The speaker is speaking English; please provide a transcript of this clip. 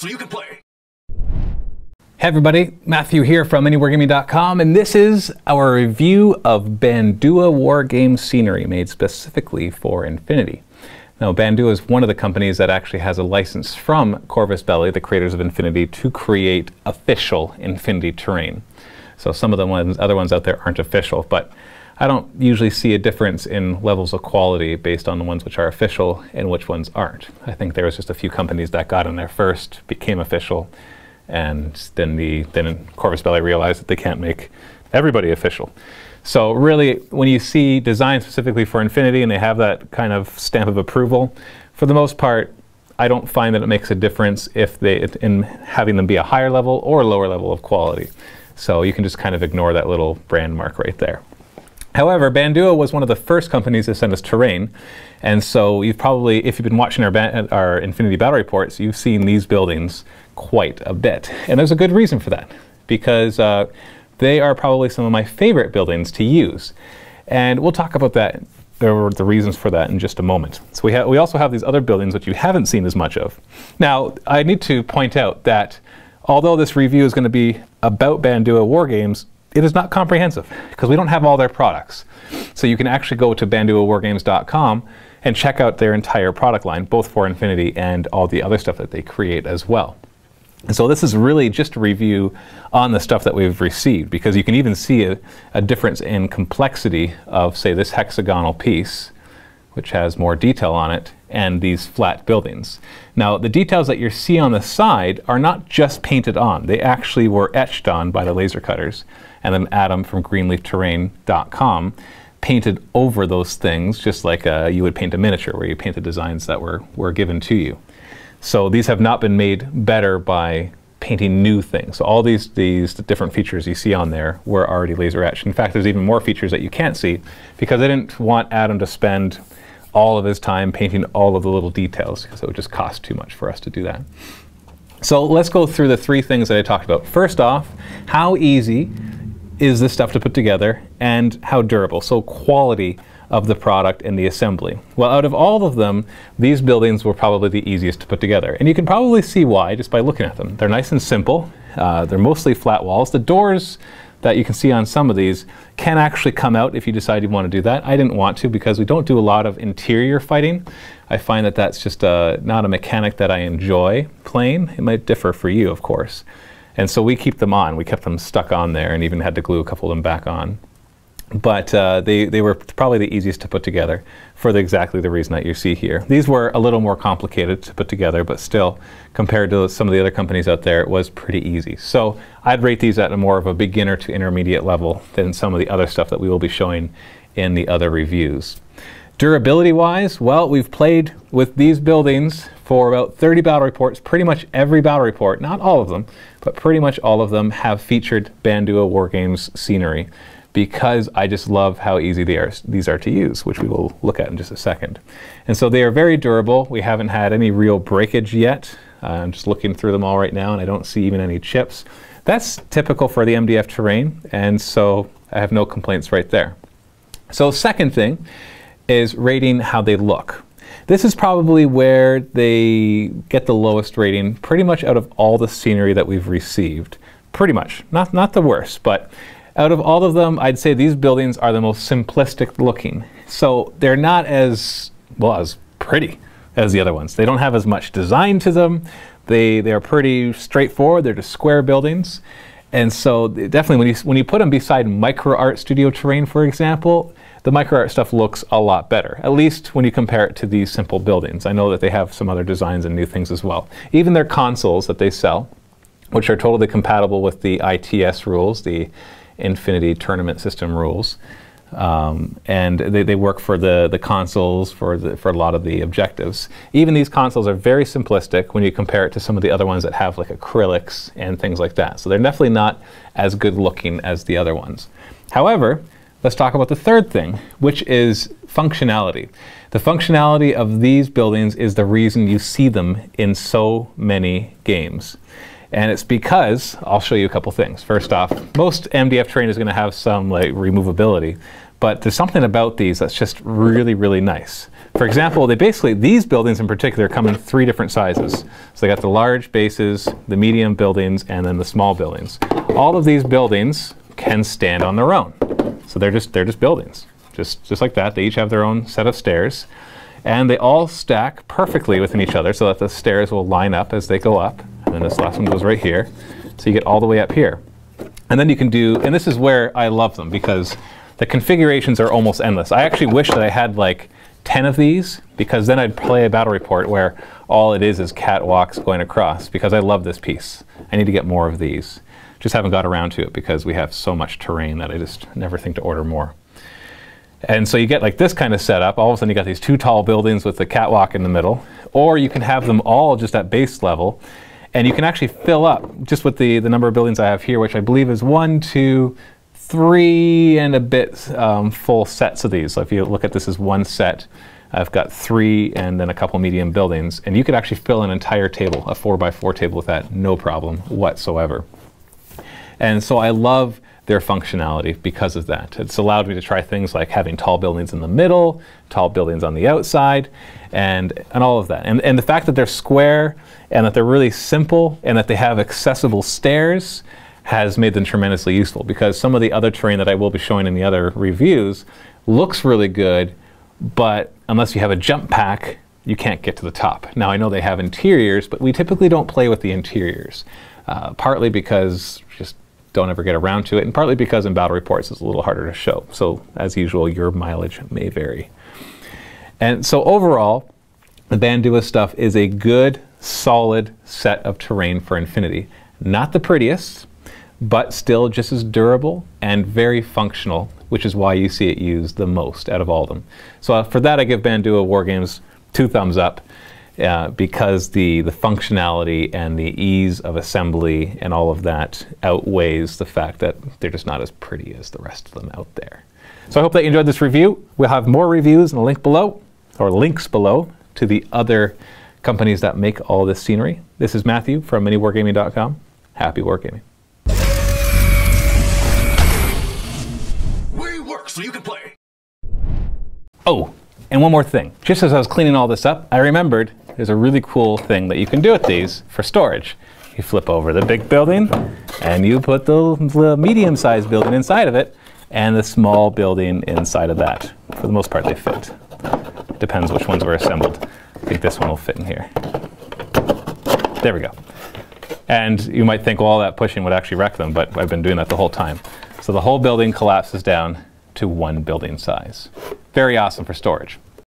so you can play. Hey everybody, Matthew here from MiniWarGaming.com, and this is our review of Bandua Wargames scenery made specifically for Infinity. Now, Bandua is one of the companies that actually has a license from Corvus Belli, the creators of Infinity, to create official Infinity terrain. So some of the other ones out there aren't official, but I don't usually see a difference in levels of quality based on the ones which are official and which ones aren't. I think there was just a few companies that got in there first, became official, and then Corvus Belli realized that they can't make everybody official. So really, when you see design specifically for Infinity and they have that kind of stamp of approval, for the most part, I don't find that it makes a difference in having them be a higher level or lower level of quality. So you can just kind of ignore that little brand mark right there. However, Bandua was one of the first companies to send us terrain, and so you've probably, if you've been watching our Infinity Battle Reports, you've seen these buildings quite a bit. And there's a good reason for that, because they are probably some of my favorite buildings to use. And we'll talk about that, or the reasons for that, in just a moment. So we also have these other buildings which you haven't seen as much of. Now, I need to point out that although this review is going to be about Bandua Wargames, it is not comprehensive, because we don't have all their products. So you can actually go to BanduaWargames.com and check out their entire product line, both for Infinity and all the other stuff that they create as well. And so this is really just a review on the stuff that we've received, because you can even see a difference in complexity of, say, this hexagonal piece, which has more detail on it, and these flat buildings. Now, the details that you see on the side are not just painted on. They actually were etched on by the laser cutters. And then Adam from greenleafterrain.com painted over those things, just like you would paint a miniature, where you paint the designs that were given to you. So these have not been made better by painting new things. So all these different features you see on there were already laser etched. In fact, there's even more features that you can't see, because I didn't want Adam to spend all of his time painting all of the little details, because it would just cost too much for us to do that. So let's go through the three things that I talked about. First off, how easy is this stuff to put together, and how durable, so quality of the product and the assembly. Well, out of all of them, these buildings were probably the easiest to put together, and you can probably see why just by looking at them. They're nice and simple. They're mostly flat walls. The doors that you can see on some of these can actually come out if you decide you want to do that. I didn't want to, because we don't do a lot of interior fighting. I find that that's just not a mechanic that I enjoy playing. It might differ for you, of course. And so we keep them on. We kept them stuck on there, and even had to glue a couple of them back on. But they were probably the easiest to put together for exactly the reason that you see here. These were a little more complicated to put together, but still, compared to some of the other companies out there, it was pretty easy. So I'd rate these at a more of a beginner to intermediate level than some of the other stuff that we will be showing in the other reviews. Durability-wise, well, we've played with these buildings for about 30 battle reports. Pretty much every battle report, not all of them, but pretty much all of them have featured Bandua Wargames scenery, because I just love how easy these are to use, which we will look at in just a second. And so they are very durable. We haven't had any real breakage yet. I'm just looking through them all right now, and I don't see even any chips. That's typical for the MDF terrain, and so I have no complaints right there. So second thing is rating how they look. This is probably where they get the lowest rating pretty much out of all the scenery that we've received. Pretty much. Not the worst, but out of all of them, I'd say these buildings are the most simplistic looking. So they're not as, well, as pretty as the other ones. They don't have as much design to them. They are pretty straightforward. They're just square buildings. And so definitely when you put them beside Micro Art Studio terrain, for example, the Micro Art stuff looks a lot better, at least when you compare it to these simple buildings. I know that they have some other designs and new things as well. Even their consoles that they sell, which are totally compatible with the ITS rules, the Infinity Tournament System rules, and they work for the consoles for a lot of the objectives. Even these consoles are very simplistic when you compare it to some of the other ones that have like acrylics and things like that. So they're definitely not as good looking as the other ones. However, let's talk about the third thing, which is functionality. The functionality of these buildings is the reason you see them in so many games. And it's because, I'll show you a couple things. First off, most MDF terrain is going to have some like removability, but there's something about these that's just really, really nice. For example, these buildings in particular come in 3 different sizes. So they got the large bases, the medium buildings, and then the small buildings. All of these buildings can stand on their own. So they're just buildings, just like that. They each have their own set of stairs, and they all stack perfectly within each other so that the stairs will line up as they go up. And then this last one goes right here, so you get all the way up here. And then you can do, and this is where I love them because the configurations are almost endless. I actually wish that I had like 10 of these, because then I'd play a battle report where all it is catwalks going across, because I love this piece. I need to get more of these. Just haven't got around to it because we have so much terrain that I just never think to order more. And so you get like this kind of setup. All of a sudden you got these 2 tall buildings with the catwalk in the middle, or you can have them all just at base level, and you can actually fill up just with the number of buildings I have here, which I believe is 1, 2, 3 and a bit full sets of these. So if you look at this as one set, I've got 3 and then a couple medium buildings, and you could actually fill an entire table, a 4x4 table with that, no problem whatsoever. And so I love their functionality because of that. It's allowed me to try things like having tall buildings in the middle, tall buildings on the outside, and all of that. And the fact that they're square and that they're really simple and that they have accessible stairs has made them tremendously useful, because some of the other terrain that I will be showing in the other reviews looks really good, but unless you have a jump pack, you can't get to the top. Now I know they have interiors, but we typically don't play with the interiors, partly because we just don't ever get around to it, and partly because in battle reports it's a little harder to show. So as usual, your mileage may vary. And so overall, the Bandua stuff is a good, solid set of terrain for Infinity. Not the prettiest, but still just as durable and very functional, which is why you see it used the most out of all of them. So for that, I give Bandua Wargames 2 thumbs up, because the functionality and the ease of assembly and all of that outweighs the fact that they're just not as pretty as the rest of them out there. So I hope that you enjoyed this review. We'll have more reviews in the link below, or links below, to the other companies that make all this scenery. This is Matthew from MiniWarGaming.com. Happy wargaming. So you can play. Oh, and one more thing. Just as I was cleaning all this up, I remembered there's a really cool thing that you can do with these for storage. You flip over the big building, and you put the medium-sized building inside of it, and the small building inside of that. For the most part, they fit. Depends which ones were assembled. I think this one will fit in here. There we go. And you might think, well, all that pushing would actually wreck them, but I've been doing that the whole time. So the whole building collapses down to 1 building size. Very awesome for storage.